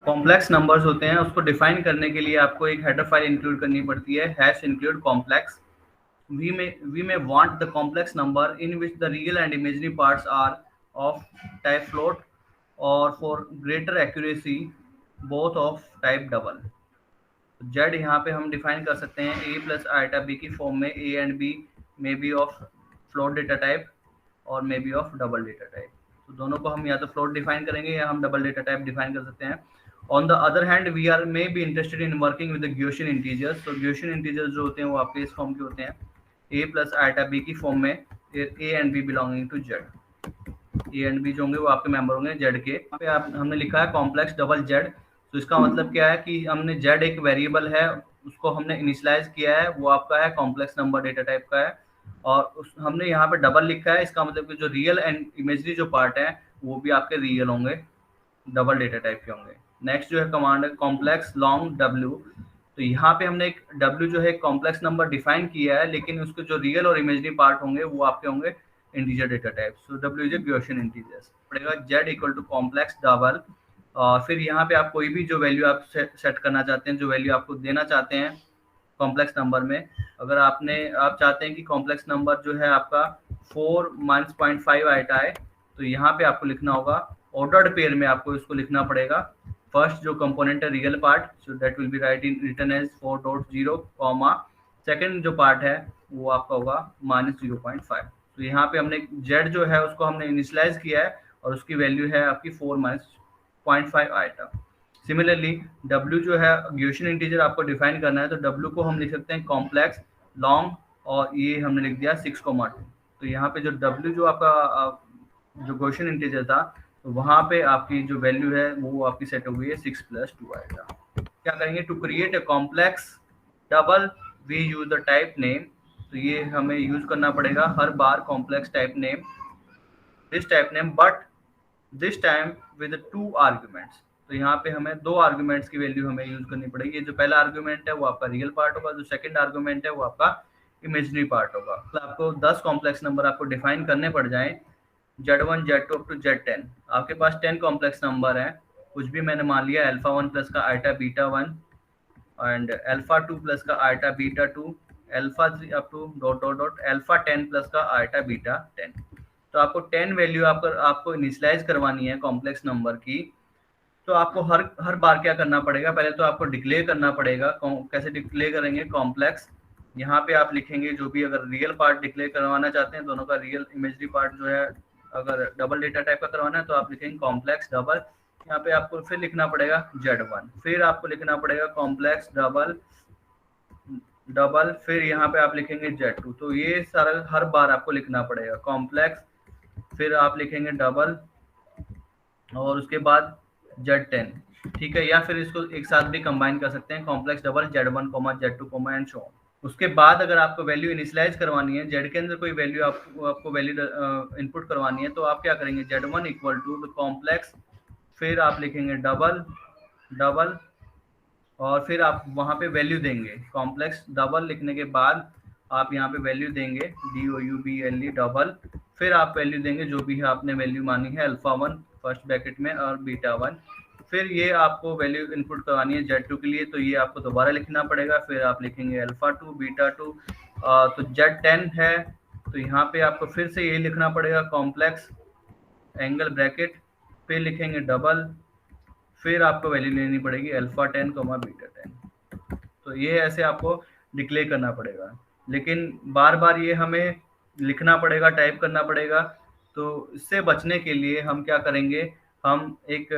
Complex numbers होते हैं उसको डिफाइन करने के लिए आपको एक हेडर फाइल इंक्लूड करनी पड़ती है, hash include complex. We may want the complex number in which the real and imaginary parts are of type float, or for greater accuracy both of type double। Z यहाँ पे हम define कर सकते हैं a plus iota b की form में, a and b may be of float data type और may be of double data type. तो दोनों को हम या तो फ्लोट डिफाइन करेंगे या हम डबल डेटा टाइप डिफाइन कर सकते हैं। On the other hand we are maybe interested in working with Gaussian integers. तो गॉसियन इंटीजर्स जो होते हैं वो आपके इस फॉर्म के होते हैं, ए प्लस आइटा बी की फॉर्म में, a and b belonging to Z. A and b जो होंगे वो आपके मेंबर होंगे जेड के। यहाँ पे आप हमने लिखा है कॉम्प्लेक्स डबल जेड। तो इसका मतलब क्या है कि हमने जेड एक वेरिएबल है, उसको हमने इनिशियलाइज किया है, वो आपका है कॉम्प्लेक्स नंबर डेटा टाइप का है, और हमने यहाँ पे डबल लिखा है। इसका मतलब कि जो रियल एंड इमेजरी जो पार्ट है वो भी आपके रियल होंगे, डबल डेटा टाइप के होंगे। नेक्स्ट जो है कमांड है कॉम्प्लेक्स लॉन्ग डब्ल्यू। तो यहाँ पे हमने एक डब्ल्यू जो है कॉम्प्लेक्स नंबर डिफाइन किया है, लेकिन उसके जो रियल और इमेजरी पार्ट होंगे वो आपके होंगे इंटीजर डेटा टाइप। सो डब्ल्यू इज ए गॉसियन इंटीजर्स। पड़ेगा z equal to complex double, और फिर यहाँ पे आप कोई भी जो वैल्यू आप सेट करना चाहते हैं, जो वैल्यू आपको देना चाहते हैं कॉम्प्लेक्स नंबर में। अगर आप चाहते हैं कि कॉम्प्लेक्स नंबर जो है आपका 4 माइनस 0.5 आइटा है, तो यहाँ पे आपको लिखना होगा ऑर्डर्ड पेयर में, आपको इसको लिखना पड़ेगा। फर्स्ट जो कंपोनेंट है real part, so that will be right in written as 4.0 comma, second जो पार्ट है वो आपका होगा -0.5। तो यहाँ पे हमने जेड जो है उसको हमने इनिशियलाइज किया है और उसकी वैल्यू है आपकी 4 माइनस 0.5 आइटा। सिमिलरली डब्ल्यू जो है गॉसियन इंटीजर आपको डिफाइन करना है, तो डब्ल्यू को हम लिख सकते हैं कॉम्प्लेक्स लॉन्ग, और ये हमने लिख दिया 6,2। तो यहाँ पे जो डब्ल्यू जो आपका जो गॉसियन इंटीजर था, तो वहाँ पे आपकी जो वैल्यू है वो आपकी सेट हो गई है 6 + 2 आएगा। क्या करेंगे, to create a complex double we use the type name. तो ये हमें यूज करना पड़ेगा हर बार complex type name, this type name but this time with 2 arguments. तो यहाँ पे हमें 2 आर्ग्यूमेंट्स की वैल्यू हमें यूज करनी पड़ेगी। ये जो पहला आर्ग्यूमेंट है वो आपका रियल पार्ट होगा, जो सेकंड आर्ग्यूमेंट है वो आपका इमेजिनरी पार्ट होगा। तो आपको 10 कॉम्प्लेक्स नंबर आपको डिफाइन करने पड़ जाएं, Z1 Z2 up to Z10। आपके पास 10 कॉम्प्लेक्स नंबर है, कुछ भी मैंने मान लिया अल्फा 1 प्लस का iota beta 1 and alpha 2 plus का iota beta 2, alpha 3 up to dot dot dot alpha 10 plus का आइटा बीटा 10। तो आपको 10 वैल्यू आपको इनिशियलाइज करवानी है कॉम्प्लेक्स नंबर की। तो आपको हर बार क्या करना पड़ेगा, पहले तो आपको डिक्लेयर करना पड़ेगा। कैसे डिक्लेयर करेंगे, कॉम्प्लेक्स यहाँ पे आप लिखेंगे जो भी, अगर रियल पार्ट डिक्लेयर करवाना चाहते हैं दोनों का, रियल इमेजरी पार्ट जो है अगर डबल डेटा टाइप का करवाना है तो आप लिखेंगे कॉम्प्लेक्स डबल। यहाँ पे आपको फिर लिखना पड़ेगा Z1, फिर आपको लिखना पड़ेगा कॉम्प्लेक्स डबल डबल, फिर यहाँ पे आप लिखेंगे Z2। तो ये सारा हर बार आपको लिखना पड़ेगा कॉम्प्लेक्स, फिर आप लिखेंगे डबल और उसके बाद Z10, ठीक है। या फिर इसको एक साथ भी कंबाइन कर सकते हैं, complex double Z1 Z2 and so on. उसके बाद अगर आपको वैल्यू इनिशियलाइज करवानी है, जेड के अंदर कोई वैल्यू आपको वैल्यू इनपुट करवानी है, तो आप क्या करेंगे, Z1 equal to the complex, फिर आप लिखेंगे डबल डबल, और फिर आप वहाँ पे वैल्यू देंगे। कॉम्प्लेक्स डबल लिखने के बाद आप यहाँ पे वैल्यू देंगे DOUBLE डबल, फिर आप वैल्यू देंगे जो भी है आपने वैल्यू मानी है अल्फा 1 फर्स्ट ब्रैकेट में और बीटा 1। फिर ये आपको वैल्यू इनपुट करवानी है Z2 के लिए, तो ये आपको दोबारा लिखना पड़ेगा। फिर आप लिखेंगे अल्फा 2 बीटा 2, तो Z10 है, तो यहाँ पे आपको फिर से ये लिखना पड़ेगा कॉम्प्लेक्स एंगल ब्रैकेट, फिर लिखेंगे डबल, फिर आपको वैल्यू लेनी पड़ेगी अल्फा 10 बीटा 10। तो ये ऐसे आपको डिक्लेयर करना पड़ेगा, लेकिन बार बार ये हमें लिखना पड़ेगा, टाइप करना पड़ेगा। तो इससे बचने के लिए हम क्या करेंगे, हम एक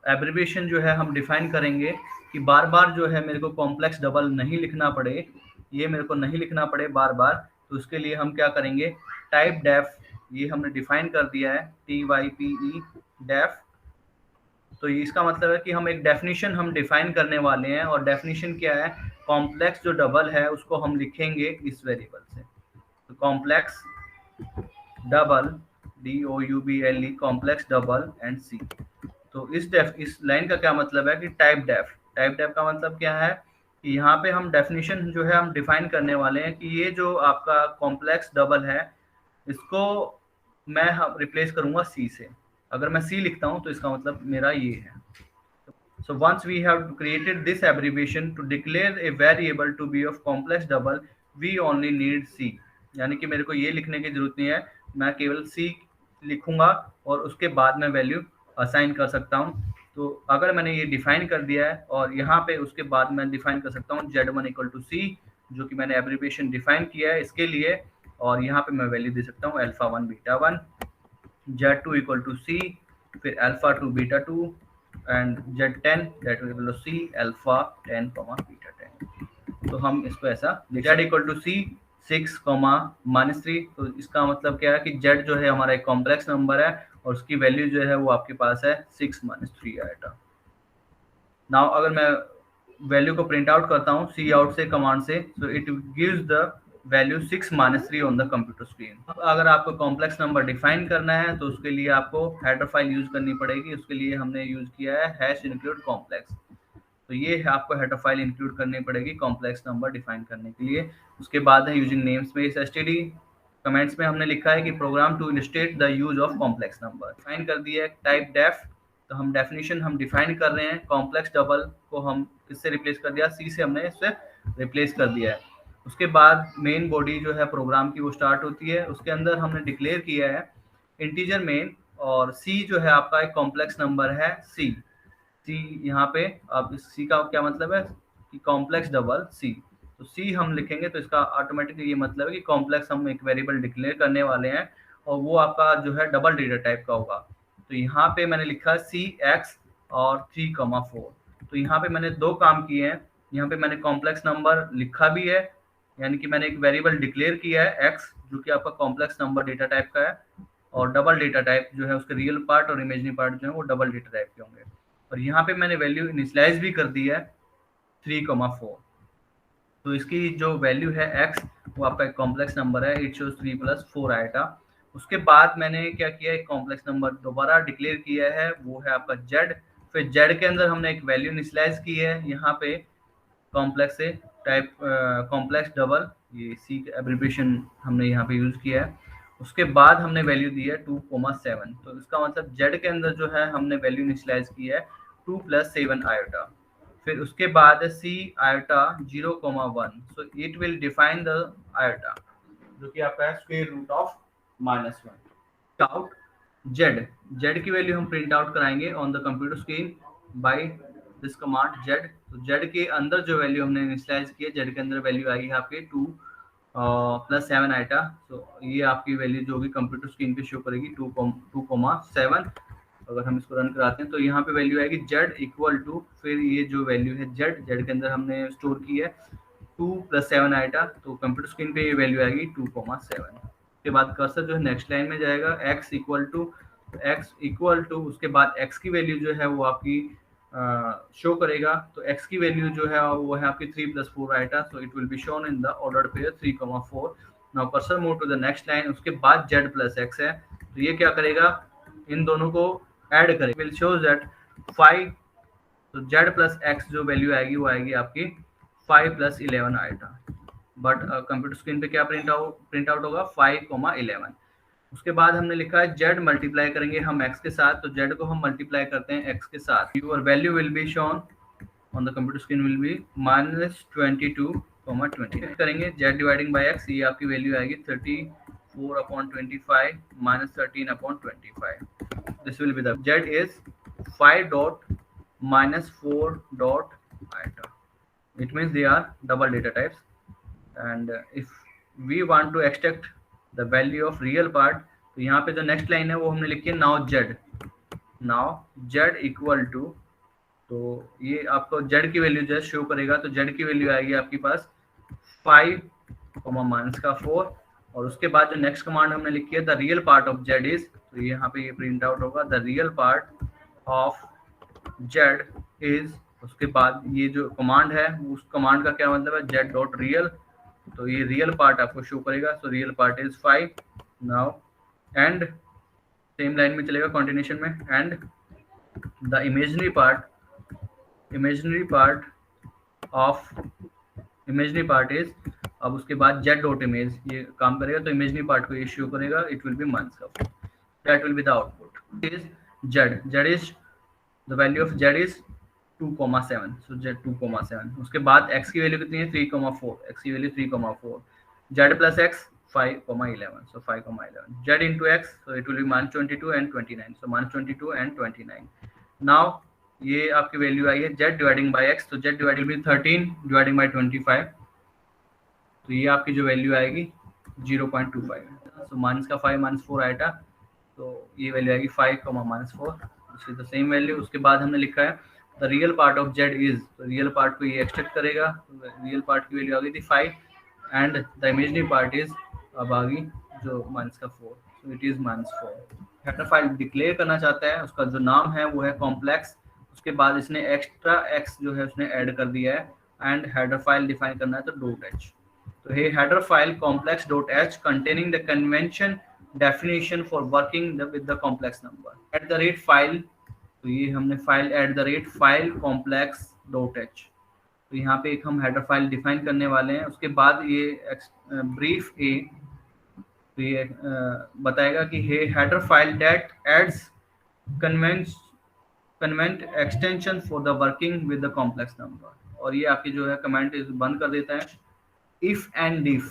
एब्रिविएशन जो है हम डिफाइन करेंगे कि बार बार जो है मेरे को कॉम्प्लेक्स डबल नहीं लिखना पड़े, ये मेरे को नहीं लिखना पड़े बार बार। तो उसके लिए हम क्या करेंगे, टाइप डेफ, ये हमने डिफाइन कर दिया है TYPE डेफ। तो इसका मतलब है कि हम एक डेफिनेशन हम डिफाइन करने वाले हैं, और डेफिनेशन क्या है, कॉम्प्लेक्स जो डबल है उसको हम लिखेंगे इस वेरिएबल से। तो complex double DOUBLE complex double and C। तो इस लाइन का क्या मतलब है कि टाइप डेफ का मतलब क्या है कि यहाँ पे हम डेफिनेशन जो है हम डिफाइन करने वाले हैं कि ये जो आपका कॉम्प्लेक्स डबल है इसको मैं रिप्लेस करूंगा C से। अगर मैं सी लिखता हूँ तो इसका मतलब मेरा ये है। So once we have created this abbreviation to declare a variable to be of complex double, we only need C. यानी कि मेरे को ये लिखने की जरूरत नहीं है, मैं केवल C लिखूंगा और उसके बाद मैं वैल्यू असाइन कर सकता हूँ। तो अगर मैंने ये डिफाइन कर दिया है और यहाँ पे उसके बाद मैं डिफाइन कर सकता हूँ Z1 इक्वल टू C, जो कि मैंने एब्रीविएशन डिफाइन किया है इसके लिए, और यहाँ पे मैं वैल्यू दे सकता हूँ alpha 1 beta 1, Z2 equal to C, फिर alpha 2 beta 2 and Z10 that equal to C alpha 10 beta 10। तो हम इसको ऐसा Z इक्वल टू C 6 -3, तो इसका मतलब क्या है कि Z जो है हमारा एक कॉम्प्लेक्स नंबर है और उसकी वैल्यू जो है वो आपके पास है 6 -3 आएगा। नाउ अगर मैं वैल्यू को प्रिंट आउट करता हूँ सी आउट से कमांड से, तो it gives the value 6 -3 on the computer screen. अब अगर आपको कॉम्प्लेक्स नंबर डिफाइन करना है तो उसके लिए आपको हेडर फाइल यूज करनी पड़ेगी। उसके लिए हमने यूज किया है हैश इंक्लूड कॉम्प्लेक्स। तो ये है आपको हेडर फाइल इंक्लूड करनी पड़ेगी कॉम्प्लेक्स नंबर डिफाइन करने के लिए। उसके बाद है using name space STD. Comments में हमने लिखा है कि program to illustrate the use of complex number define कर दिया है टाइप डेफ। तो हम डेफिनेशन हम डिफाइन कर रहे हैं, कॉम्प्लेक्स डबल को हम किससे रिप्लेस कर दिया, सी से हमने इससे रिप्लेस कर दिया है। उसके बाद मेन बॉडी जो है प्रोग्राम की वो स्टार्ट होती है। उसके अंदर हमने डिक्लेयर किया है इंटीजर मेन, और सी जो है आपका एक कॉम्प्लेक्स नंबर है सी। सी यहाँ पे अब इस सी का क्या मतलब है कि कॉम्प्लेक्स डबल सी। तो सी हम लिखेंगे तो इसका ऑटोमेटिकली ये मतलब है कि कॉम्प्लेक्स हम एक वेरिएबल डिक्लेयर करने वाले हैं और वो आपका जो है डबल डेटा टाइप का होगा। तो यहाँ पे मैंने लिखा सी एक्स और 3,4। तो यहाँ पे मैंने दो काम किए हैं। यहाँ पे मैंने कॉम्प्लेक्स नंबर लिखा भी है, यानी कि मैंने एक वेरिएबल डिक्लेयर किया है एक्स, जो कि आपका कॉम्प्लेक्स नंबर डेटा टाइप का है, और डबल डेटा टाइप जो है उसके रियल पार्ट और इमेजिनरी पार्ट जो है वो डबल डेटा टाइप के होंगे। और यहाँ पे मैंने वैल्यू इनिशियलाइज भी कर दी है 3,4। तो इसकी जो वैल्यू है x वो आपका एक कॉम्प्लेक्स नंबर है, इट शोज 3 + 4 आएगा। उसके बाद मैंने क्या किया, एक कॉम्प्लेक्स नंबर दोबारा डिक्लेयर किया है, वो है आपका z। फिर z के अंदर हमने एक वैल्यू इनिशियलाइज की है यहाँ पे कॉम्प्लेक्स से टाइप कॉम्प्लेक्स डबल, ये सी का एब्रिविएशन हमने यहाँ पे यूज किया है। उसके बाद हमने वैल्यू दी है 2,7। तो इसका मतलब z के अंदर जो है हमने वैल्यू इनिशियलाइज की है 2 + 7 आयोटा। फिर उसके बाद है c iota 0,1। So it will define the iota, जो कि आपका है square root of -1। Out z की वैल्यू हम प्रिंट आउट कराएंगे on the computer screen by this command z। तो z के अंदर जो वैल्यू हमने इनिशियलाइज की है, z के अंदर वैल्यू आएगी आपके 2 + 7 आइटा। तो ये आपकी वैल्यू जो भी कंप्यूटर स्क्रीन पे शो करेगी 2,7। अगर हम इसको रन कराते हैं तो यहाँ पे वैल्यू आएगी z इक्वल टू, फिर ये जो वैल्यू है z के अंदर हमने स्टोर की है 2 + 7 आइटा। तो कंप्यूटर स्क्रीन पे ये वैल्यू आएगी 2,7। उसके बाद कर्सर जो है नेक्स्ट लाइन में जाएगा x इक्वल टू उसके बाद x की वैल्यू जो है वो आपकी शो करेगा। तो x की वैल्यू जो है वो है आपकी 3 + 4 iota. So it will be shown in the order pair 3,4। Now cursor move to the next line. उसके बाद z + x है, तो ये क्या करेगा, इन दोनों को ऐड करेगा, विल शो दैट 5। तो z + x जो वैल्यू आएगी वो आएगी आपकी 5 + 11 आइटा। बट कंप्यूटर स्क्रीन पे क्या प्रिंट आउट होगा 5,11। उसके बाद हमने लिखा है z मल्टीप्लाई करेंगे हम x के साथ। तो z को हम मल्टीप्लाई करते हैं x के साथ। Your value will be shown on the computer screen will be -22,20 करेंगे z डिवाइडिंग बाय x। ये आपकी वैल्यू आएगी 34/25 -13/25। This will be the z is 5.-4 iota. It means they are double data types. And if we want to extract the value of real part, तो यहाँ पे जो next line है वो हमने लिखी है नाउ z इक्वल टू, तो ये आपको z की वैल्यू जो है शो करेगा। तो z की वैल्यू आएगी आपके पास 5, -4। और उसके बाद जो नेक्स्ट कमांड हमने लिखी है the real part of z is, तो यहाँ पे ये प्रिंट आउट होगा the real part of z is. उसके बाद ये जो कमांड है उस कमांड का क्या मतलब है z.real। तो ये रियल पार्ट आपको शो करेगा। So real part is 5। Now and same line में चलेगा कंटिन्यूशन में, and the imaginary part is. अब उसके बाद z.image ये काम करेगा, तो इमेजिनरी पार्ट को ये शो करेगा, इट विल बी मंथ्स का, that will be the output is z is the value of z is 2,7, so z 2,7। उसके बाद x की वैल्यू कितनी है 3,4, x की value 3,4, z plus x 5,11, so 5,11, z into x, so it will be -22 and 29, so -22 and 29। now ये आपकी value आई है z dividing by x, तो z divided by 13 dividing by 25, तो ये आपकी जो वैल्यू आएगी 0.25, सो माइनस का 5 -4 आएगा, तो ये वैल्यू आएगी 5, -4, इज द सेम वैल्यू। उसके बाद हमने लिखा है the real part of z is, तो रियल पार्ट को ये एक्सट्रैक्ट करेगा, तो रियल पार्ट की वैल्यू आ गई थी 5 and the imaginary part is, अब आ गई जो माइनस का 4, so it is -4। Header file declare करना चाहता है, उसका जो नाम है वो है कॉम्प्लेक्स, उसके बाद इसने एक्स्ट्रा x जो है उसने ऐड कर दिया है एंड हेडर फाइल डिफाइन करना है तो .h, तो हे header file complex.h containing the convention definition for working with the complex number at the rate file, तो ये हमने फाइल @file complex.h, तो यहाँ पे एक हम हेडर फाइल डिफाइन करने वाले हैं। उसके बाद ये ब्रीफ ए, तो ये बताएगा कि hey header file that adds convenient extension for the working with the complex number, और ये आपकी जो है कमेंट बंद कर देता है। if and if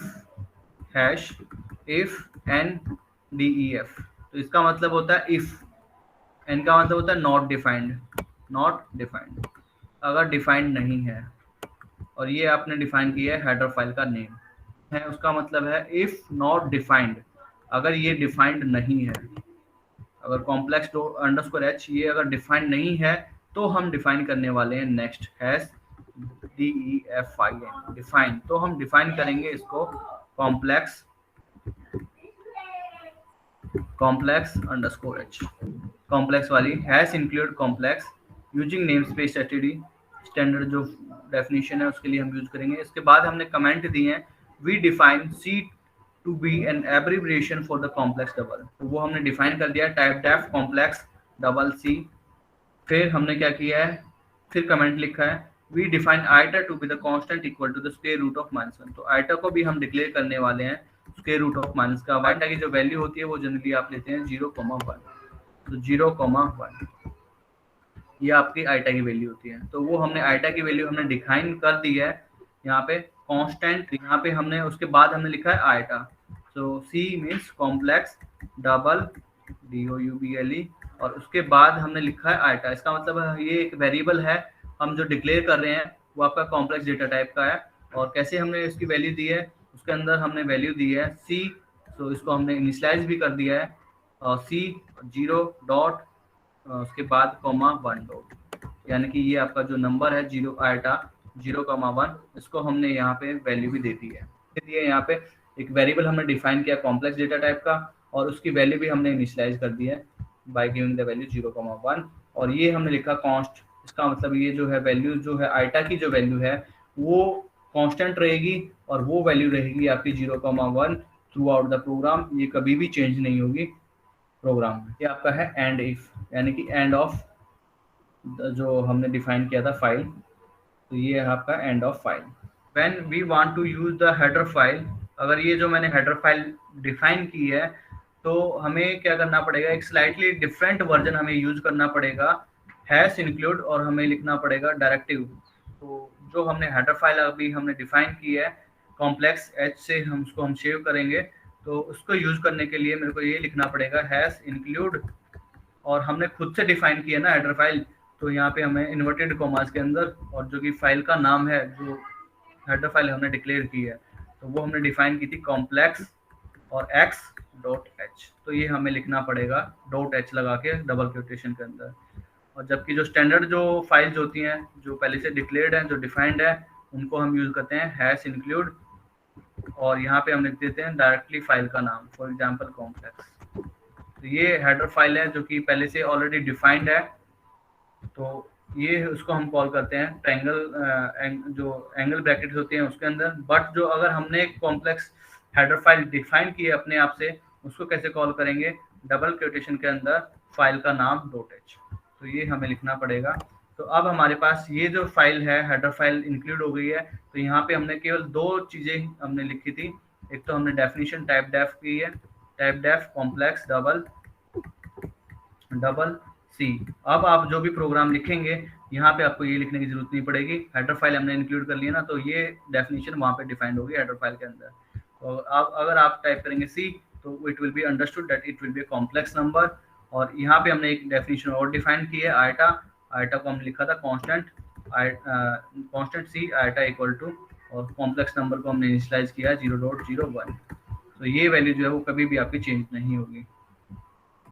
hash if and def, तो इसका मतलब होता है if, n का मतलब होता है नॉट डिफाइंड, अगर डिफाइंड नहीं है, और ये आपने डिफाइन किया है हेडर फाइल का नेम है, उसका मतलब है इफ नॉट डिफाइंड, अगर ये डिफाइंड नहीं है, अगर कॉम्प्लेक्स अंडरस्कोर h ये अगर डिफाइंड नहीं है तो हम डिफाइन करने वाले हैं नेक्स्ट हैश DEFIN डिफाइन, तो हम डिफाइन करेंगे इसको कॉम्प्लेक्स अंडरस्कोर h, कॉम्प्लेक्स वाली hash include complex using name space std, standard जो डेफिनेशन है उसके लिए हम यूज करेंगे। इसके बाद हमने कमेंट दिए हैं we define C to be an abbreviation for the complex double, तो वो हमने डिफाइन कर दिया type def complex double C। फिर हमने क्या किया है, फिर कमेंट लिखा है we define iota to be the constant equal to the square root of -1, तो आइटा को भी हम डिक्लेयर करने वाले हैं स्क्वायर रूट ऑफ माइनस का। आइटा की जो वैल्यू होती है वो जनरली आप लेते हैं 0,1, तो 0,1 ये आपकी आइटा की वैल्यू होती है, तो वो हमने आइटा की वैल्यू हमने डिफाइन कर दी है यहाँ पे कांस्टेंट, यहाँ पे हमने उसके बाद हमने लिखा है आइटा, सो C means complex double DOUBLE, और उसके बाद हमने लिखा है आइटा, इसका मतलब है ये एक वेरिएबल है हम जो डिक्लेयर कर रहे हैं वो आपका कॉम्प्लेक्स डेटा टाइप का है। और कैसे हमने इसकी वैल्यू दी है, उसके अंदर हमने वैल्यू दी है C, तो इसको हमने इनिशियलाइज भी कर दिया है C 0 डॉट उसके बाद (1 डॉट, यानी कि ये आपका जो नंबर है 0 आइटा 0,1, इसको हमने यहाँ पे वैल्यू भी दे दी है। इसलिए यहाँ पे एक वेरिएबल हमने डिफाइन किया कॉम्प्लेक्स डेटा टाइप का, और उसकी वैल्यू भी हमने इनिशियलाइज कर दी है बाय गिविंग द वैल्यू 0,1, और ये हमने लिखा कॉन्स्ट, इसका मतलब ये जो है वैल्यू जो है आइटा की जो वैल्यू है वो कांस्टेंट रहेगी, और वो वैल्यू रहेगी आपकी 0,1 थ्रू आउट द प्रोग्राम, ये कभी भी चेंज नहीं होगी प्रोग्राम में। ये आपका है एंड इफ, यानी कि एंड ऑफ जो हमने डिफाइन किया था फाइल, तो ये है आपका end of file. When we want to use the header file, अगर ये जो मैंने हेडर फाइल डिफाइन की है तो हमें क्या करना पड़ेगा, एक स्लाइटली डिफरेंट वर्जन हमें यूज करना पड़ेगा हैश इंक्लूड, और हमें लिखना पड़ेगा डायरेक्टिव। तो जो हमने हेडर फाइल अभी हमने डिफाइन की है कॉम्प्लेक्स h से हम उसको हम सेव करेंगे, तो उसको यूज करने के लिए मेरे को ये लिखना पड़ेगा हैश इंक्लूड, और हमने खुद से डिफाइन किया ना हेडर फाइल, तो यहाँ पे हमें इन्वर्टेड कॉमास के अंदर, और जो कि फाइल का नाम है जो हेडर फाइल हमने डिक्लेयर की है तो वो हमने डिफाइन की थी कॉम्प्लेक्स और x.h, तो ये हमें लिखना पड़ेगा .h लगा के डबल क्वोटेशन के अंदर। और जबकि जो स्टैंडर्ड जो फाइल्स होती हैं जो पहले से डिक्लेयर्ड हैं जो डिफाइंड है उनको हम यूज करते हैं हैश इंक्लूड, और यहाँ पे हम लिख देते हैं डायरेक्टली फाइल का नाम, फॉर एग्जांपल कॉम्प्लेक्स। तो ये हेडर फाइल है जो कि पहले से ऑलरेडी डिफाइंड है, तो ये उसको हम कॉल करते हैं ट्रायंगल, जो एंगल ब्रैकेट्स होती हैं उसके अंदर। बट जो अगर हमने एक कॉम्प्लेक्स हेडर फाइल डिफाइन की है अपने आप से, उसको कैसे कॉल करेंगे, डबल क्वोटेशन के अंदर फाइल का नाम .h, तो ये हमें लिखना पड़ेगा। तो अब हमारे पास ये जो फाइल है हेडर फाइल इंक्लूड हो गई है, तो यहाँ पे हमने केवल दो चीजें हमने लिखी थी, एक तो हमने डेफिनेशन टाइप डेफ की है, type def complex double C. अब आप जो भी प्रोग्राम लिखेंगे यहाँ पे आपको ये लिखने की जरूरत नहीं पड़ेगी, हेडर फाइल हमने इंक्लूड कर लिया ना, तो ये डेफिनेशन वहाँ पे डिफाइंड होगी हेडर फाइल के अंदर। तो आप अगर आप टाइप करेंगे सी तो it will be understood that it will B complex number. और यहाँ पे हमने एक डेफिनेशन और डिफाइन की है आयटा। आयटा को हमने लिखा था constant, constant C iota equal to, और कॉम्प्लेक्स नंबर को हमने इनिशियलाइज किया है 0.01। तो ये वैल्यू जो है वो कभी भी आपकी चेंज नहीं होगी।